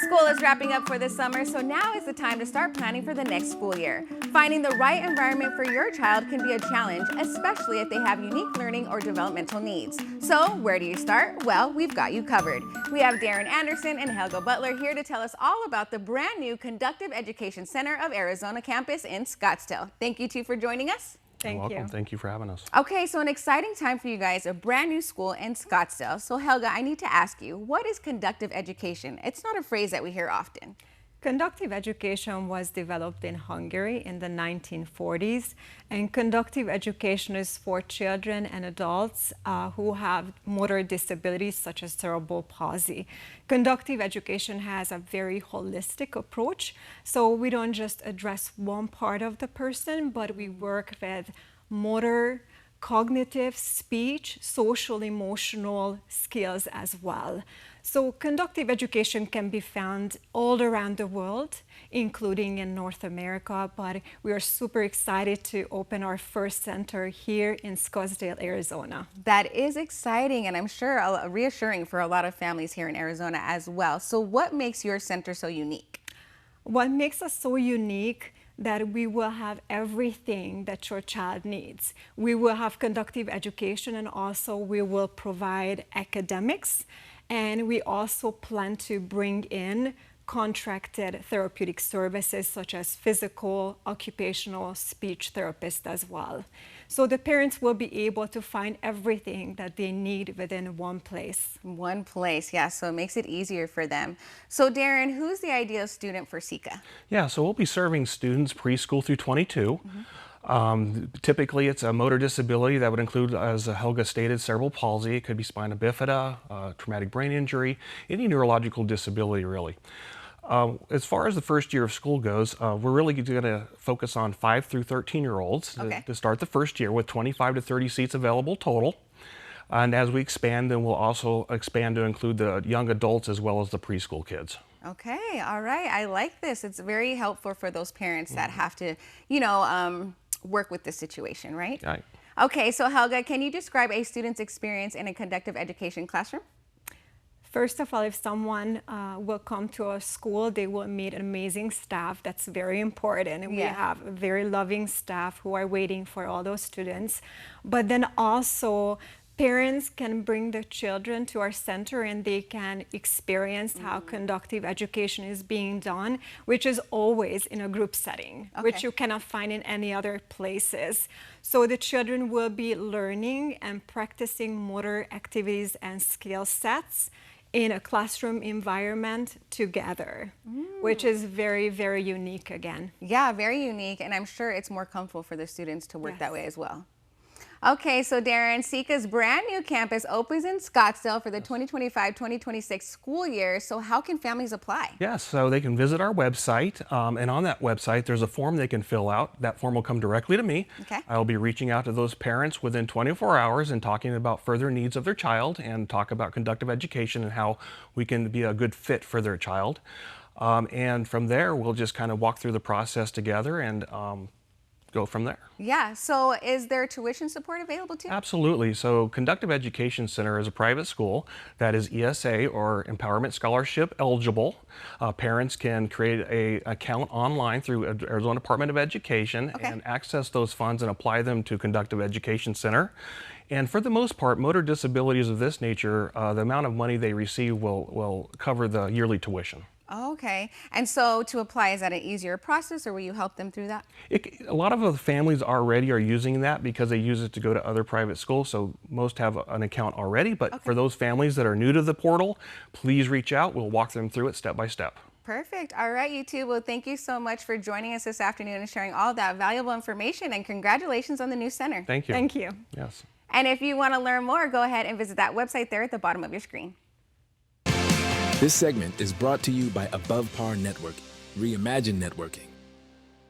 School is wrapping up for the summer, so now is the time to start planning for the next school year. Finding the right environment for your child can be a challenge, especially if they have unique learning or developmental needs. So where do you start? Well, we've got you covered. We have Darren Anderson and Helga Butler here to tell us all about the brand new Conductive Education Center of Arizona campus in Scottsdale. Thank you two for joining us. You're welcome. Thank you for having us. Okay, so an exciting time for you guys, a brand new school in Scottsdale. So Helga, I need to ask you, what is conductive education? It's not a phrase that we hear often. Conductive education was developed in Hungary in the 1940s, and conductive education is for children and adults who have motor disabilities such as cerebral palsy. Conductive education has a very holistic approach, so we don't just address one part of the person, but we work with motor, cognitive, speech, social, emotional skills as well. So conductive education can be found all around the world, including in North America, but we are super excited to open our first center here in Scottsdale, Arizona. That is exciting, and I'm sure reassuring for a lot of families here in Arizona as well. So what makes your center so unique? What makes us so unique that we will have everything that your child needs. We will have conductive education, and also we will provide academics, and we also plan to bring in contracted therapeutic services such as physical, occupational, speech therapists as well. So the parents will be able to find everything that they need within one place. One place, yeah, so it makes it easier for them. So Darren, who's the ideal student for CECA? Yeah, so we'll be serving students preschool through 22. Typically, it's a motor disability that would include, as Helga stated, cerebral palsy. It could be spina bifida, traumatic brain injury, any neurological disability, really. As far as the first year of school goes, we're really going to focus on 5 through 13-year-olds to start the first year with 25 to 30 seats available total. And as we expand, then we'll also expand to include the young adults as well as the preschool kids. Okay, all right. I like this. It's very helpful for those parents that have to, you know, work with this situation, right? Right. Okay, so Helga, can you describe a student's experience in a conductive education classroom? First of all, if someone will come to our school, they will meet an amazing staff. That's very important. And we have very loving staff who are waiting for all those students. But then also, parents can bring their children to our center and they can experience how conductive education is being done, which is always in a group setting, which you cannot find in any other places. So the children will be learning and practicing motor activities and skill sets in a classroom environment together, which is very, very unique again. Yeah, very unique, and I'm sure it's more comfortable for the students to work that way as well. Okay, so Darren, CECA's brand new campus opens in Scottsdale for the 2025-2026 school year. So how can families apply? Yes, so they can visit our website, and on that website there's a form they can fill out. That form will come directly to me. Okay. I'll be reaching out to those parents within 24 hours and talking about further needs of their child and talk about conductive education and how we can be a good fit for their child. And from there, we'll just kind of walk through the process together and go from there. Yeah, so is there tuition support available too? Absolutely. So Conductive Education Center is a private school that is ESA or Empowerment Scholarship eligible. Parents can create an account online through Arizona Department of Education and access those funds and apply them to Conductive Education Center. And for the most part, motor disabilities of this nature, the amount of money they receive will cover the yearly tuition. Okay, and so to apply, is that an easier process, or will you help them through that? A lot of the families already are using that because they use it to go to other private schools, so most have an account already, but for those families that are new to the portal, please reach out. We'll walk them through it step by step. Perfect. All right, you two. Well, thank you so much for joining us this afternoon and sharing all that valuable information, and congratulations on the new center. Thank you. Thank you. Yes. And if you want to learn more, go ahead and visit that website there at the bottom of your screen. This segment is brought to you by Above Par Network. Reimagine networking.